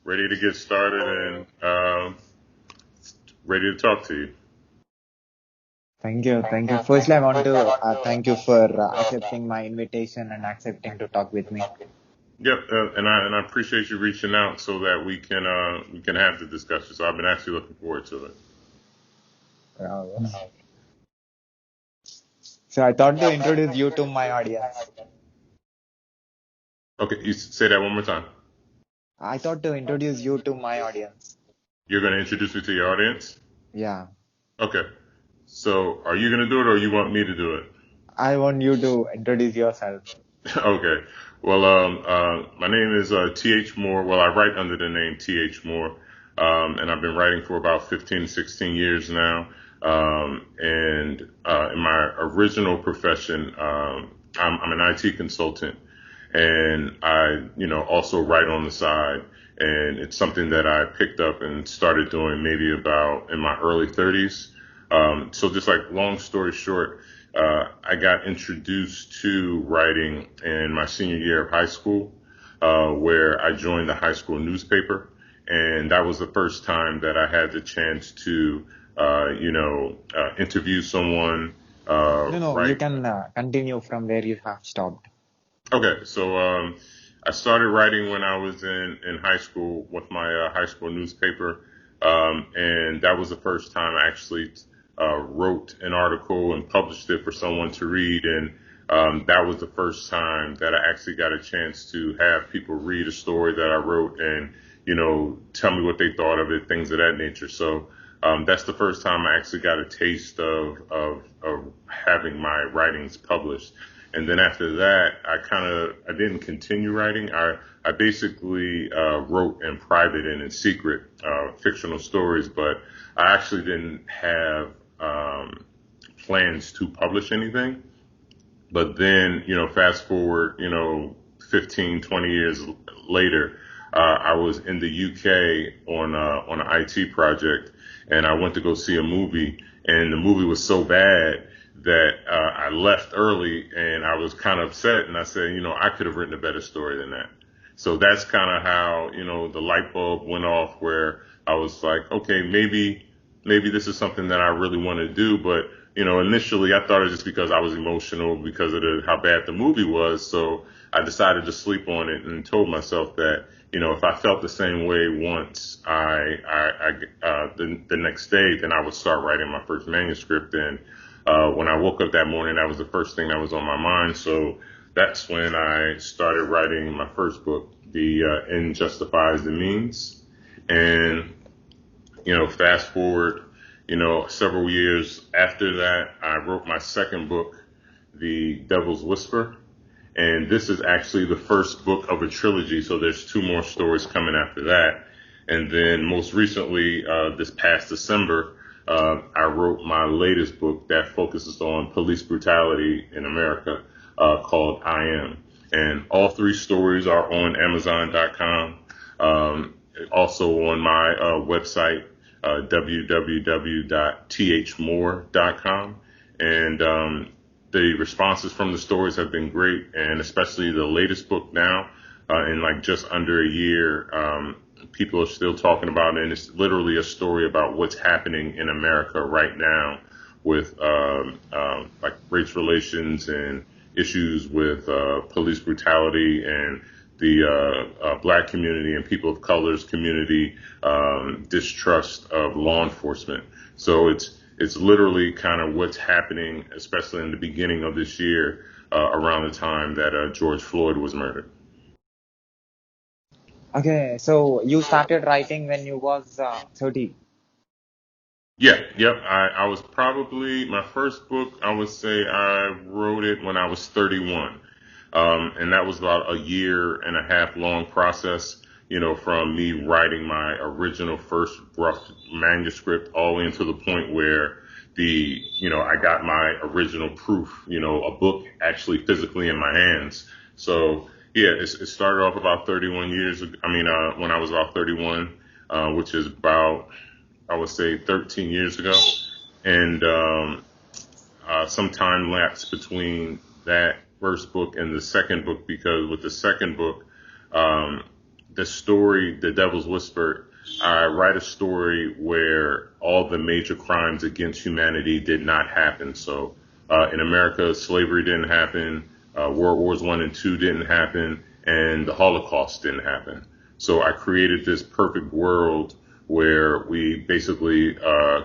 ready to get started and ready to talk to you. Thank you. Thank you. Firstly, I want to thank you for accepting my invitation and accepting to talk with me. Yep, and I appreciate you reaching out so that we can have the discussion. So I've been actually looking forward to it. Uh, so I thought to introduce you to my audience. Okay, you say that one more time. I thought to introduce you to my audience. You're going to introduce me to your audience. Yeah. Okay. So are you going to do it or you want me to do it? I want you to introduce yourself. Okay. Well, my name is T.H. Moore. Well, I write under the name T.H. Moore, and I've been writing for about 15, 16 years now. And in my original profession, I'm an IT consultant, and I also write on the side. And it's something that I picked up and started doing maybe about in my early 30s. So just like long story short, I got introduced to writing in my senior year of high school, where I joined the high school newspaper. And that was the first time that I had the chance to, interview someone, No, you write. can continue from where you have stopped. Okay, so I started writing when I was in high school with my high school newspaper, and that was the first time I actually wrote an article and published it for someone to read, and that was the first time that I actually got a chance to have people read a story that I wrote and tell me what they thought of it, things of that nature. So that's the first time I actually got a taste of having my writings published. And then after that, I didn't continue writing. I basically wrote in private and in secret fictional stories, but I actually didn't have plans to publish anything. But then, fast forward, 15, 20 years later, I was in the UK on an IT project, and I went to go see a movie, and the movie was so bad that I left early, and I was kind of upset, and I said, I could have written a better story than that. So that's kind of how, the light bulb went off where I was like, okay, maybe this is something that I really want to do. But, initially I thought it just because I was emotional because of how bad the movie was. So I decided to sleep on it and told myself that, if I felt the same way once, the next day, then I would start writing my first manuscript. And when I woke up that morning, that was the first thing that was on my mind. So that's when I started writing my first book, The End Justifies the Means. And fast forward, several years after that, I wrote my second book, The Devil's Whisper. And this is actually the first book of a trilogy. So there's two more stories coming after that. And then most recently, this past December, I wrote my latest book that focuses on police brutality in America, called I Am. And all three stories are on Amazon.com. Also on my website, www.thmore.com. And the responses from the stories have been great, and especially the latest book now, in like just under a year, people are still talking about it, and it's literally a story about what's happening in America right now with like race relations and issues with police brutality and the black community and people of color's community distrust of law enforcement. So it's literally kind of what's happening, especially in the beginning of this year, around the time that George Floyd was murdered. Okay, so you started writing when you was 30. Yeah, yep. I was probably my first book. I would say I wrote it when I was 31. And that was about a year and a half long process, from me writing my original first rough manuscript all the way into the point where I got my original proof, a book actually physically in my hands. So yeah, it started off about 31 years ago. I mean, when I was about 31, which is about, I would say 13 years ago. And, some time lapse between that first book and the second book, because with the second book, um, the story, The Devil's Whisper, I write a story where all the major crimes against humanity did not happen. So in America, slavery didn't happen, World Wars One and Two didn't happen, and the Holocaust didn't happen. So I created this perfect world where we basically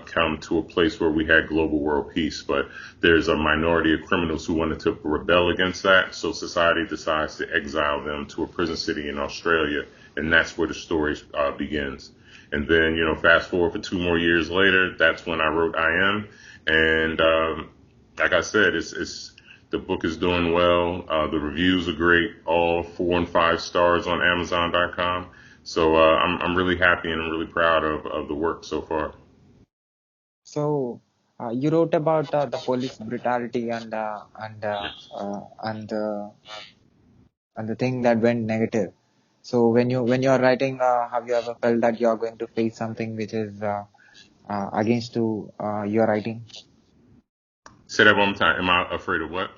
come to a place where we had global world peace. But there's a minority of criminals who wanted to rebel against that. So society decides to exile them to a prison city in Australia. And that's where the story begins. And then, fast forward for 2 more years later, that's when I wrote I Am. And like I said, it's the book is doing well. The reviews are great, all 4 and 5 stars on Amazon.com. So I'm really happy and I'm really proud of the work so far. So you wrote about the police brutality Yes. and the thing that went negative. So when you're writing, have you ever felt that you're going to face something which is against to your writing? Say that one more time. Am I afraid of what?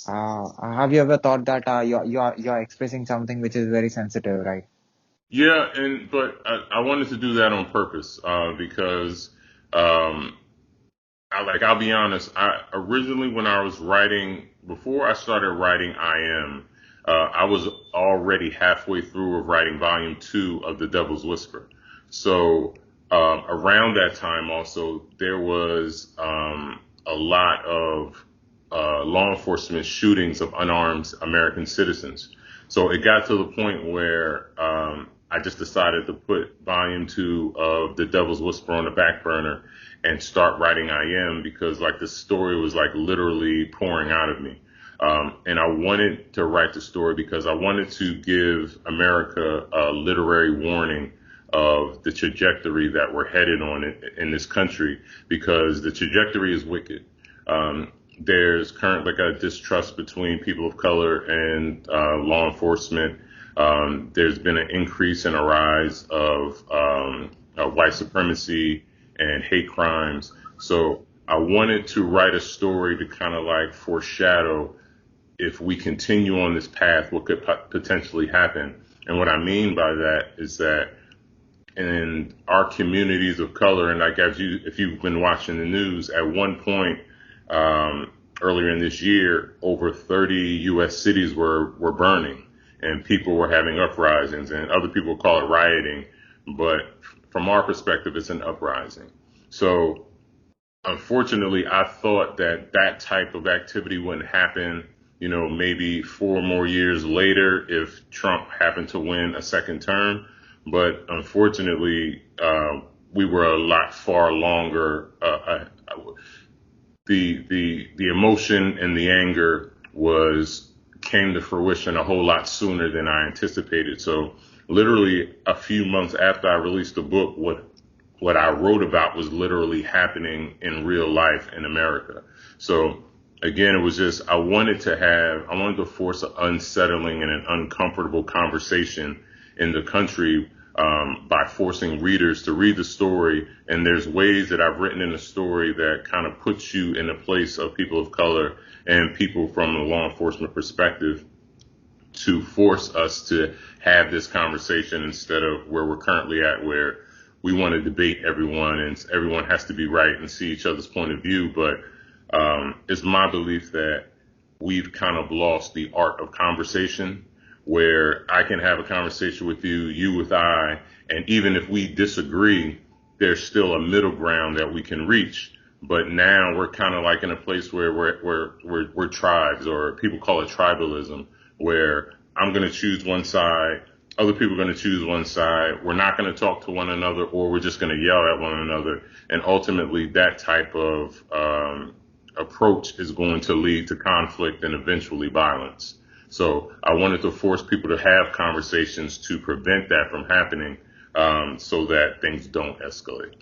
Have you ever thought that you're expressing something which is very sensitive, right? Yeah, but I wanted to do that on purpose because um, I'll be honest. I originally when I was writing before I started writing I Am, I was already halfway through of writing volume 2 of The Devil's Whisper. So around that time also there was a lot of law enforcement shootings of unarmed American citizens. So it got to the point where I just decided to put volume 2 of The Devil's Whisper on the back burner and start writing I Am because like the story was like literally pouring out of me. And I wanted to write the story because I wanted to give America a literary warning of the trajectory that we're headed on in this country because the trajectory is wicked. There's currently like a distrust between people of color and law enforcement. There's been an increase and a rise of white supremacy and hate crimes. So I wanted to write a story to kind of like foreshadow if we continue on this path, what could potentially happen. And what I mean by that is that in our communities of color, and like if you've been watching the news, at one point earlier in this year, over 30 U.S. cities were burning, and people were having uprisings, and other people call it rioting, but from our perspective, it's an uprising. So unfortunately, I thought that type of activity wouldn't happen, maybe 4 more years later if Trump happened to win a second term. But unfortunately, we were a lot far longer. The emotion and the anger came to fruition a whole lot sooner than I anticipated. So literally a few months after I released the book, what I wrote about was literally happening in real life in America. So again, it was just, I wanted to force an unsettling and an uncomfortable conversation in the country by forcing readers to read the story. And there's ways that I've written in the story that kind of puts you in the place of people of color and people from a law enforcement perspective to force us to have this conversation instead of where we're currently at, where we want to debate everyone and everyone has to be right and see each other's point of view. But it's my belief that we've kind of lost the art of conversation where I can have a conversation with you, you with I, and even if we disagree, there's still a middle ground that we can reach. But now we're kind of like in a place where we're tribes, or people call it tribalism, where I'm going to choose one side, other people are going to choose one side. We're not going to talk to one another, or we're just going to yell at one another. And ultimately, that type of approach is going to lead to conflict and eventually violence. So I wanted to force people to have conversations to prevent that from happening, so that things don't escalate.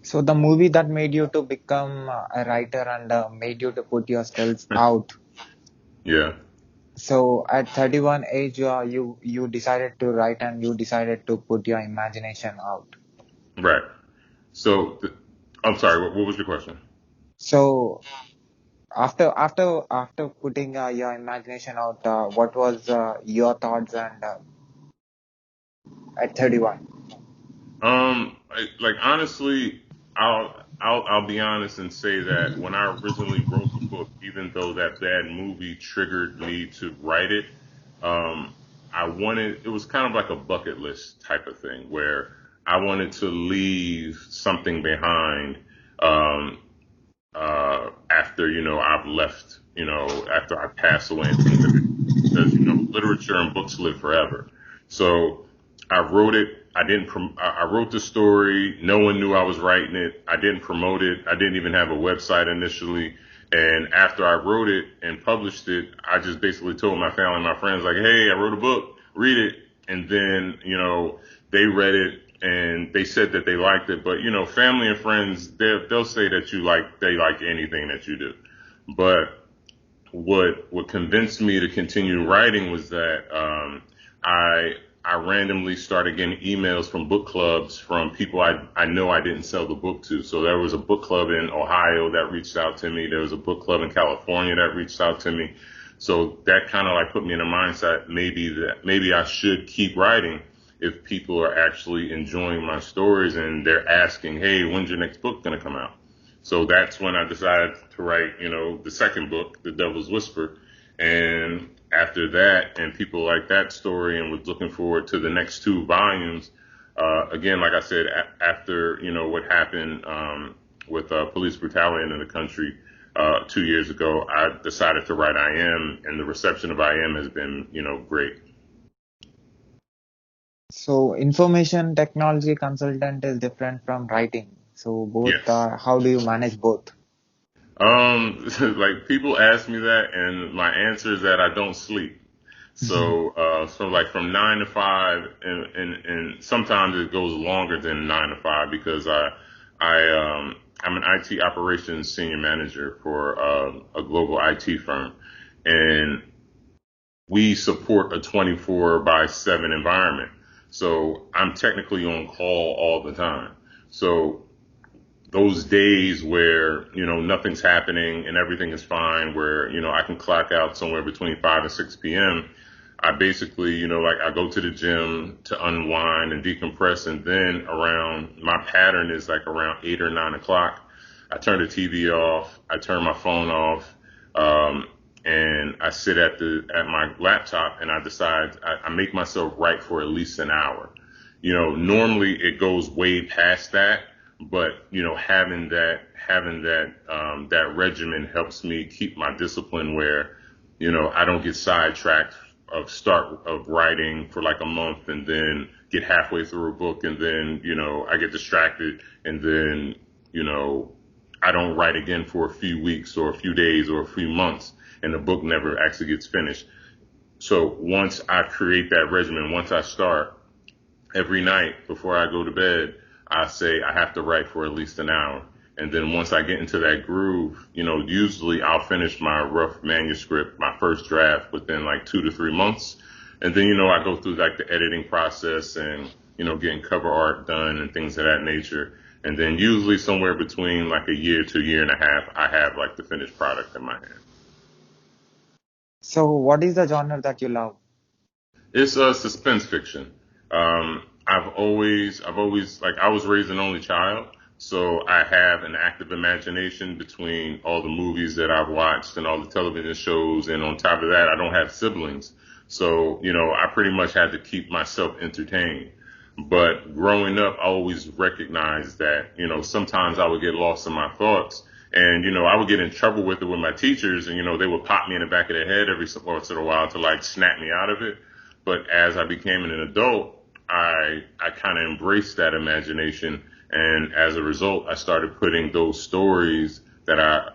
So the movie that made you to become a writer and made you to put your skills out. Yeah. So at 31 age, you decided to write and you decided to put your imagination out. Right. So I'm sorry. What was your question? So after putting your imagination out, what was your thoughts and at 31? Like honestly, I'll be honest and say that when I originally wrote the book, even though that bad movie triggered me to write it, um, it was kind of like a bucket list type of thing where I wanted to leave something behind, um, after, I've left, after I pass away and things like that. Because, literature and books live forever. So I wrote it. I wrote the story. No one knew I was writing it. I didn't promote it. I didn't even have a website initially. And after I wrote it and published it, I just basically told my family and my friends, like, hey, I wrote a book, read it. And then, they read it and they said that they liked it. But, family and friends, they'll say that they like anything that you do. But what convinced me to continue writing was that I I randomly started getting emails from book clubs from people I know I didn't sell the book to. So there was a book club in Ohio that reached out to me. There was a book club in California that reached out to me. So that kind of like put me in a mindset maybe I should keep writing if people are actually enjoying my stories and they're asking, hey, when's your next book going to come out? So that's when I decided to write, the second book, The Devil's Whisper. And after that, and people like that story and was looking forward to the next two volumes, again, like I said, after, what happened with police brutality in the country 2 years ago, I decided to write I Am, and the reception of I Am has been, great. So information technology consultant is different from writing. So both Yes. are, how do you manage both? Like people ask me that, and my answer is that I don't sleep. So like from 9 to 5, and sometimes it goes longer than 9 to 5 because I'm an IT operations senior manager for a global IT firm, and we support a 24/7 environment. So I'm technically on call all the time. So those days where, nothing's happening and everything is fine, where, I can clock out somewhere between 5 and 6 p.m., I basically, like I go to the gym to unwind and decompress. And then my pattern is like around 8 or 9 o'clock. I turn the TV off. I turn my phone off. And I sit at my laptop and I make myself write for at least an hour. Normally it goes way past that, but having that regimen helps me keep my discipline where, I don't get sidetracked of writing for like a month and then get halfway through a book and then, I get distracted and then, I don't write again for a few weeks or a few days or a few months and the book never actually gets finished. So once I create that regimen, once I start, every night before I go to bed, I say I have to write for at least an hour. And then once I get into that groove, usually I'll finish my rough manuscript, my first draft within like 2 to 3 months. And then, I go through like the editing process and, getting cover art done and things of that nature. And then usually somewhere between like a year to a year and a half, I have like the finished product in my hand. So what is the genre that you love? It's suspense fiction. I've always like I was raised an only child, so I have an active imagination between all the movies that I've watched and all the television shows, and on top of that, I don't have siblings, so I pretty much had to keep myself entertained. But growing up, I always recognized that sometimes I would get lost in my thoughts. And, I would get in trouble with it with my teachers and, they would pop me in the back of the head every once in a while to like snap me out of it. But as I became an adult, I kind of embraced that imagination. And as a result, I started putting those stories that I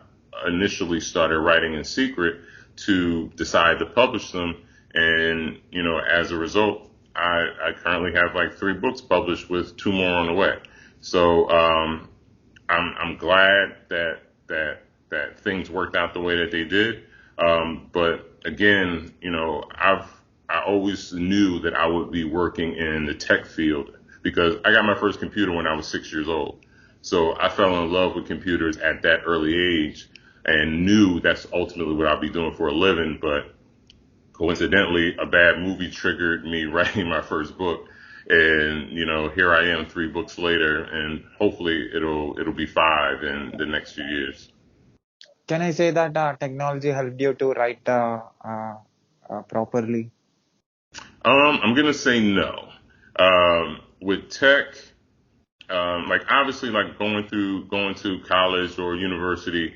initially started writing in secret to decide to publish them. And, as a result, I currently have like 3 books published with 2 more on the way. So, I'm glad that things worked out the way that they did. But again, I always knew that I would be working in the tech field because I got my first computer when I was 6 years old. So I fell in love with computers at that early age and knew that's ultimately what I'll be doing for a living. But coincidentally, a bad movie triggered me writing my first book. And, here I am 3 books later, and hopefully it'll be 5 in the next few years. Can I say that technology helped you to write properly? I'm gonna say no. With tech, like obviously, like going to college or university,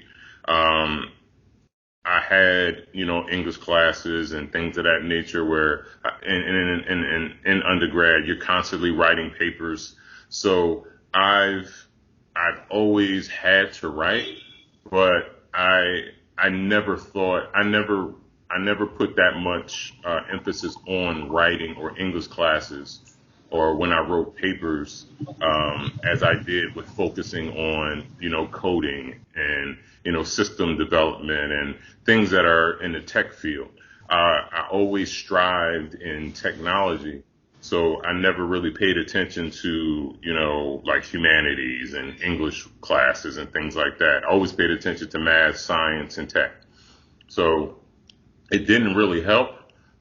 um, I had, English classes and things of that nature where in undergrad, you're constantly writing papers. So I've always had to write, but I never thought, I never put that much emphasis on writing or English classes or when I wrote papers, as I did with focusing on, coding and, system development and things that are in the tech field. I always strived in technology. So I never really paid attention to, like humanities and English classes and things like that. I always paid attention to math, science, and tech. So it didn't really help,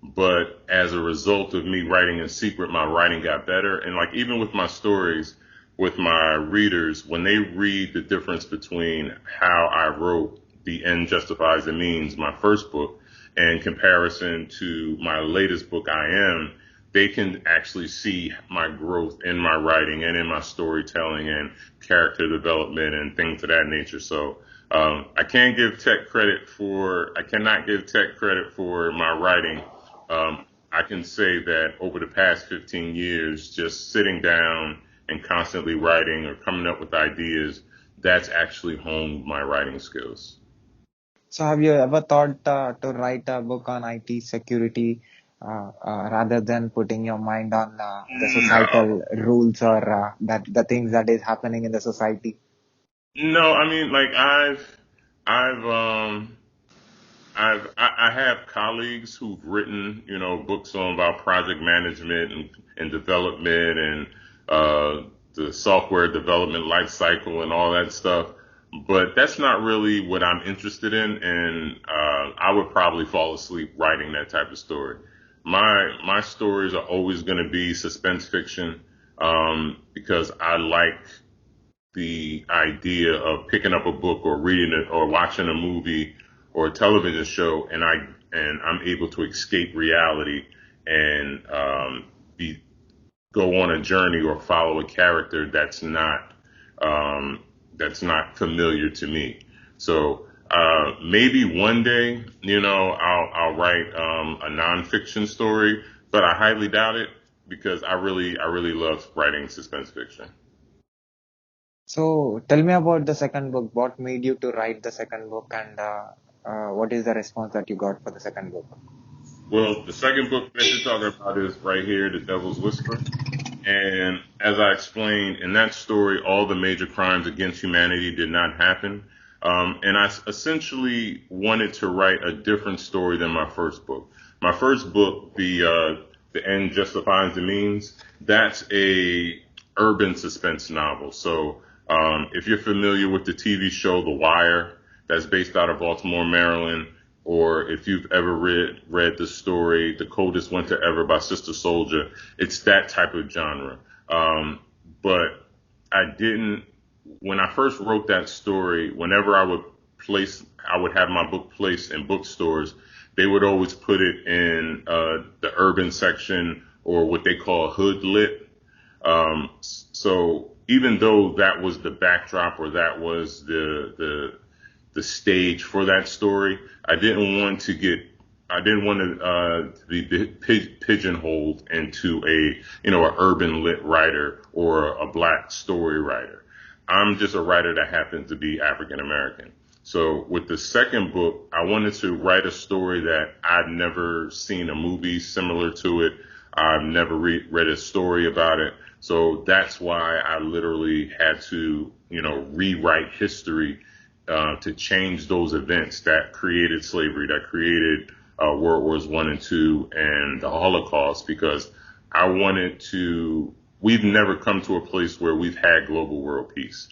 but as a result of me writing in secret, my writing got better. And like even with my stories, with my readers, when they read the difference between how I wrote The End Justifies the Means, my first book, in comparison to my latest book, I Am, they can actually see my growth in my writing and in my storytelling and character development and things of that nature. So I cannot give tech credit for my writing. I can say that over the past 15 years, just sitting down and constantly writing or coming up with ideas, that's actually honed my writing skills. So have you ever thought to write a book on IT security rather than putting your mind on the No, societal rules or that the things that is happening in the society? no, I mean, like I've, I have colleagues who've written, books on about project management and development and the software development life cycle and all that stuff. But that's not really what I'm interested in, and I would probably fall asleep writing that type of story. My stories are always going to be suspense fiction, because I like the idea of picking up a book or reading it or watching a movie or a television show, and I'm able to escape reality and be go on a journey or follow a character um, that's not familiar to me. So maybe one day, I'll write a nonfiction story, but I highly doubt it because I really love writing suspense fiction. So tell me about the second book. What made you to write the second book, and what is the response that you got for the second book? Well, the second book that you're talking about is right here, The Devil's Whisper. And as I explained in that story, all the major crimes against humanity did not happen. And I essentially wanted to write a different story than my first book. My first book, The End Justifies the Means, that's a urban suspense novel. So if you're familiar with the TV show The Wire, that's based out of Baltimore, Maryland, or if you've ever read the story The Coldest Winter Ever by Sister Soldier, it's that type of genre. But I didn't when I first wrote that story, whenever I would have my book placed in bookstores, they would always put it in the urban section or what they call hood lit. So even though that was the backdrop or that was the stage for that story, I didn't want to be pigeonholed into a urban lit writer or a black story writer. I'm just a writer that happens to be African American. So with the second book, I wanted to write a story that I'd never seen a movie similar to it. I've never read a story about it. So that's why I literally had to, rewrite history to change those events that created slavery, that created World Wars One and Two, and the Holocaust, because I wanted to. We've never come to a place where we've had global world peace.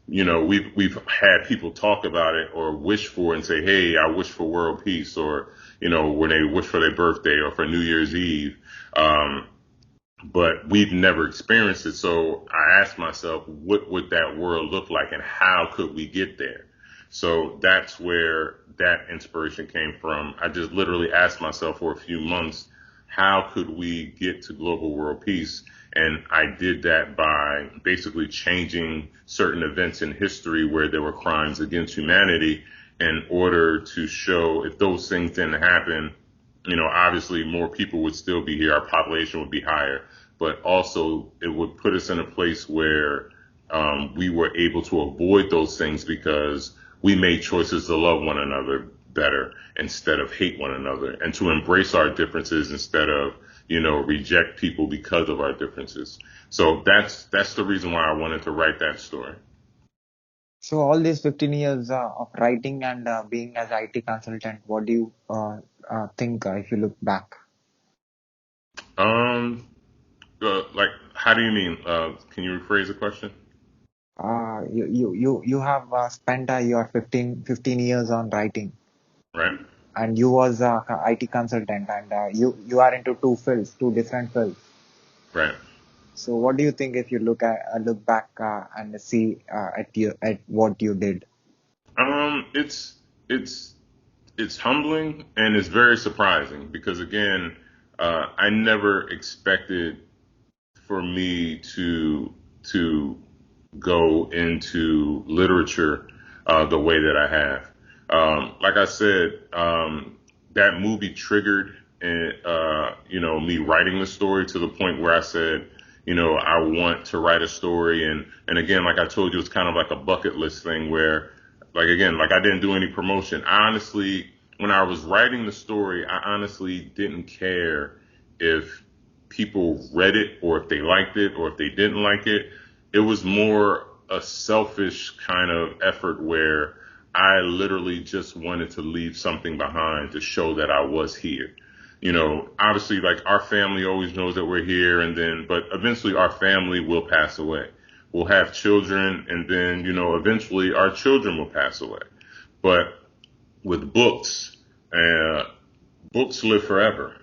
We've had people talk about it or wish for it and say, "Hey, I wish for world peace," or when they wish for their birthday or for New Year's Eve. Um, but we've never experienced it. So I asked myself, what would that world look like and how could we get there? So that's where that inspiration came from. I just literally asked myself for a few months, how could we get to global world peace? And I did that by basically changing certain events in history where there were crimes against humanity in order to show if those things didn't happen, obviously more people would still be here. Our population would be higher, but also it would put us in a place where we were able to avoid those things because we made choices to love one another better instead of hate one another, and to embrace our differences instead of, reject people because of our differences. So that's the reason why I wanted to write that story. So all these 15 years of writing and being as IT consultant, what do you think if you look back? Um, like, how do you mean? Can you rephrase the question? You have spent your 15 years on writing, Right, and you was a IT consultant, and you are into two different fields. right. So what do you think if you look back and see at what you did? It's it's it's humbling and it's very surprising because again, I never expected for me to go into literature the way that I have. Like I said, that movie triggered me writing the story to the point where I said, I want to write a story, and again, like I told you, it's kind of like a bucket list thing where, like again, like I didn't do any promotion. I honestly, when I was writing the story, I honestly didn't care if people read it or if they liked it or if they didn't like it. It was more a selfish kind of effort where I literally just wanted to leave something behind to show that I was here. Obviously, like our family always knows that we're here, but eventually our family will pass away. We'll have children, and then, eventually our children will pass away. But with books, uh, books live forever.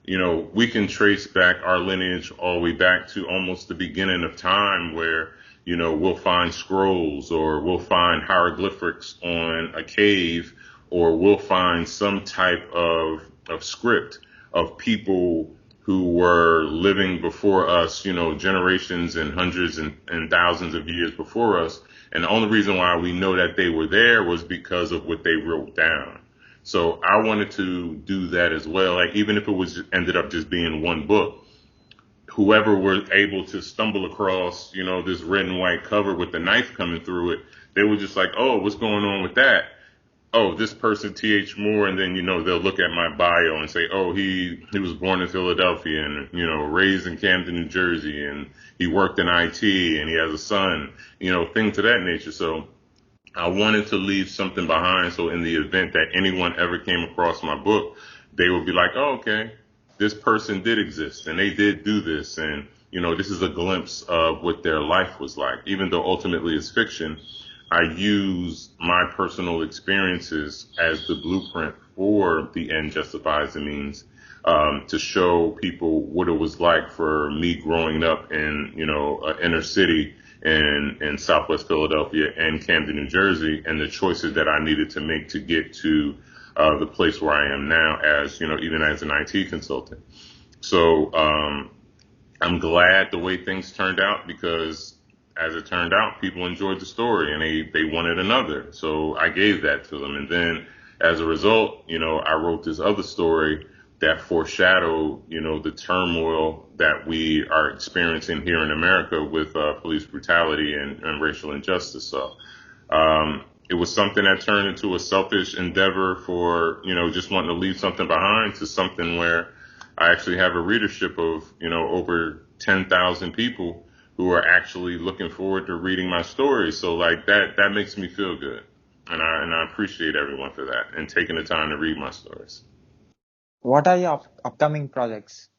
We can trace back our lineage all the way back to almost the beginning of time where, we'll find scrolls or we'll find hieroglyphics on a cave or we'll find some type of script of people who were living before us, generations and hundreds and thousands of years before us. And the only reason why we know that they were there was because of what they wrote down. So I wanted to do that as well. Like even if it was ended up just being one book, whoever were able to stumble across, this red and white cover with the knife coming through it, they were just like, oh, what's going on with that? Oh, this person T.H. Moore, and then they'll look at my bio and say, oh, he was born in Philadelphia and raised in Camden, New Jersey, and he worked in IT and he has a son, things of that nature. So I wanted to leave something behind so in the event that anyone ever came across my book, they would be like, oh, okay, this person did exist and they did do this. And, this is a glimpse of what their life was like. Even though ultimately it's fiction, I use my personal experiences as the blueprint for the end justifies the means, to show people what it was like for me growing up in, inner city in Southwest Philadelphia and Camden, New Jersey, and the choices that I needed to make to get to the place where I am now as, even as an IT consultant. So I'm glad the way things turned out because as it turned out, people enjoyed the story and they wanted another. So I gave that to them. And then as a result, I wrote this other story that foreshadowed, the turmoil that we are experiencing here in America with police brutality and racial injustice. So it was something that turned into a selfish endeavor for, just wanting to leave something behind to something where I actually have a readership of, over 10,000 people who are actually looking forward to reading my stories. So like that makes me feel good. And I appreciate everyone for that and taking the time to read my stories. What are your upcoming projects?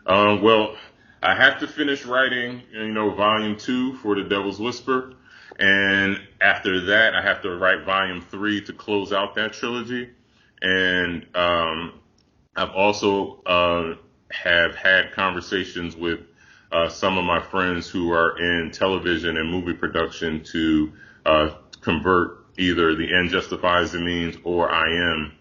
Well, I have to finish writing, volume 2 for The Devil's Whisper. And after that, I have to write volume 3 to close out that trilogy. And I've also have had conversations with some of my friends who are in television and movie production to convert either The End Justifies the Means or I Am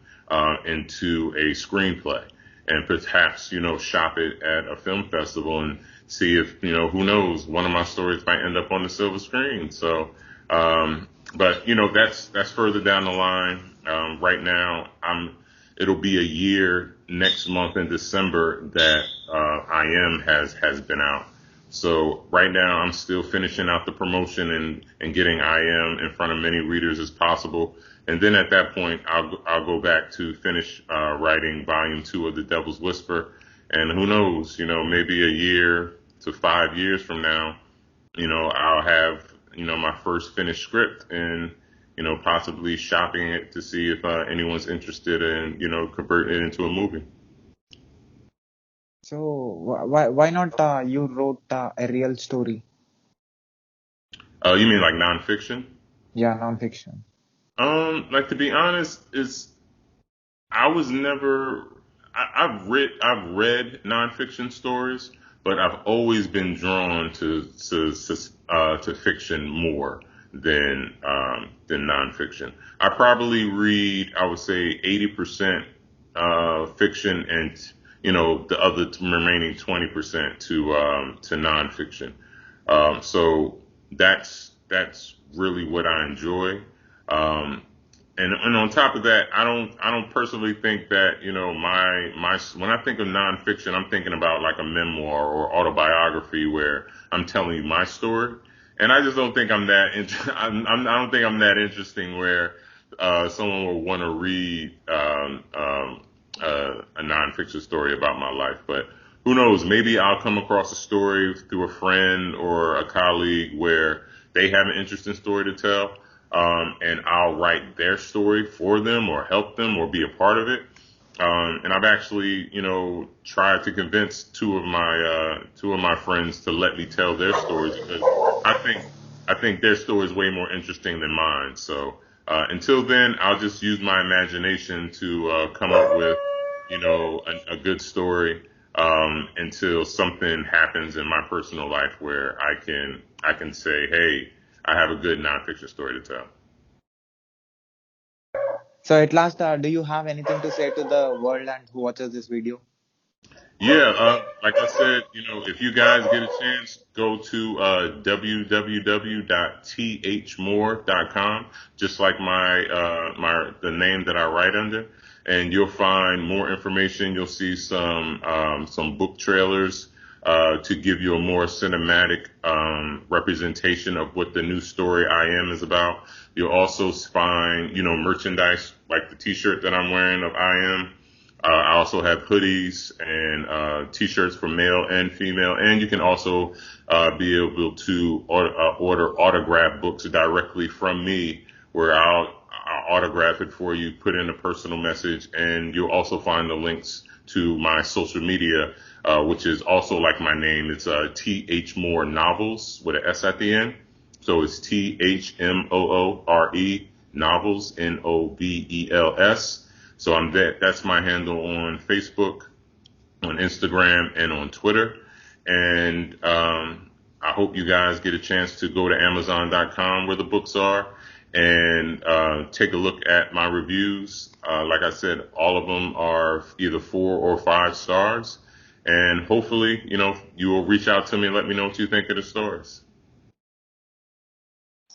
into a screenplay, and perhaps, shop it at a film festival and see if, who knows, one of my stories might end up on the silver screen. So, but that's further down the line. Right now, it'll be a year next month in December that I Am has been out. So right now I'm still finishing out the promotion and getting I Am in front of many readers as possible. And then at that point, I'll go back to finish writing volume 2 of The Devil's Whisper. And who knows, maybe a year to 5 years from now, I'll have, my first finished script and, possibly shopping it to see if anyone's interested in, converting it into a movie. So why not you wrote a real story? You mean like nonfiction? Yeah, nonfiction. Like, to be honest, I was never. I've read nonfiction stories, but I've always been drawn to fiction more than nonfiction. I probably read, I would say, 80% fiction, and the other remaining 20% to nonfiction. So that's really what I enjoy. Um, and on top of that, I don't personally think that, my when I think of nonfiction, I'm thinking about like a memoir or autobiography where I'm telling you my story, and I just don't think I'm that. I don't think I'm that interesting where someone will want to read a nonfiction story about my life. But who knows? Maybe I'll come across a story through a friend or a colleague where they have an interesting story to tell, and I'll write their story for them or help them or be a part of it. And I've actually, tried to convince two of my friends to let me tell their stories because I think their story is way more interesting than mine. So until then, I'll just use my imagination to come up with, a good story until something happens in my personal life where I can say, hey, I have a good nonfiction story to tell. So at last, do you have anything to say to the world and who watches this video? Yeah, like I said, if you guys get a chance, go to www.thmore.com, just like the name that I write under, and you'll find more information. You'll see some book trailers to give you a more cinematic representation of what the new story I Am is about. You'll also find, merchandise like the T-shirt that I'm wearing of I Am. I also have hoodies and T-shirts for male and female, and you can also be able to order autograph books directly from me, where I'll autograph it for you, put in a personal message, and you'll also find the links to my social media, which is also like my name. It's T.H. Moore Novels with an S at the end. So it's THMOORE Novels, NOVELS. So that's my handle on Facebook, on Instagram, and on Twitter. And I hope you guys get a chance to go to Amazon.com where the books are and take a look at my reviews. Like I said, all of them are either 4 or 5 stars. And hopefully, you will reach out to me and let me know what you think of the stories.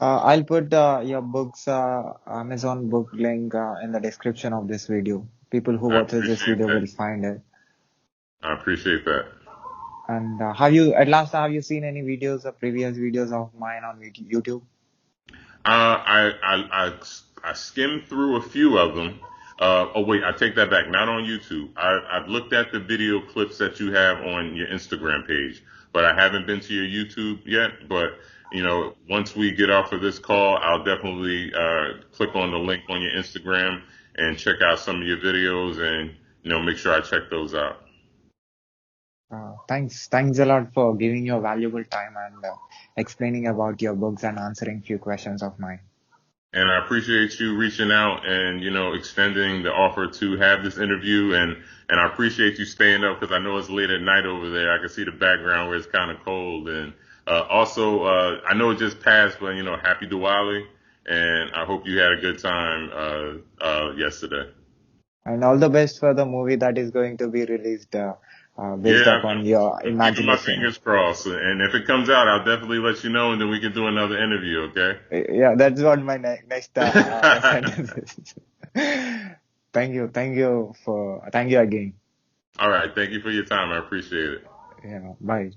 I'll put your books Amazon book link in the description of this video. People who I watches this appreciate video that. will find it. I appreciate that. And have you seen any videos or previous videos of mine on YouTube? I skimmed through a few of them. Oh wait, I take that back. Not on YouTube. I've looked at the video clips that you have on your Instagram page, but I haven't been to your YouTube yet. But once we get off of this call, I'll definitely click on the link on your Instagram and check out some of your videos, and make sure I check those out. Thanks a lot for giving your valuable time and explaining about your books and answering few questions of mine. And I appreciate you reaching out and, extending the offer to have this interview. And I appreciate you staying up because I know it's late at night over there. I can see the background where it's kind of cold. And also, I know it just passed, but, happy Diwali. And I hope you had a good time yesterday. And all the best for the movie that is going to be released based Yeah, upon your I'm keeping my imagination. fingers crossed. And if it comes out, I'll definitely let you know and then we can do another interview, okay? Yeah, that's what my next sentence is. Thank you again. All right. Thank you for your time. I appreciate it. Yeah, bye.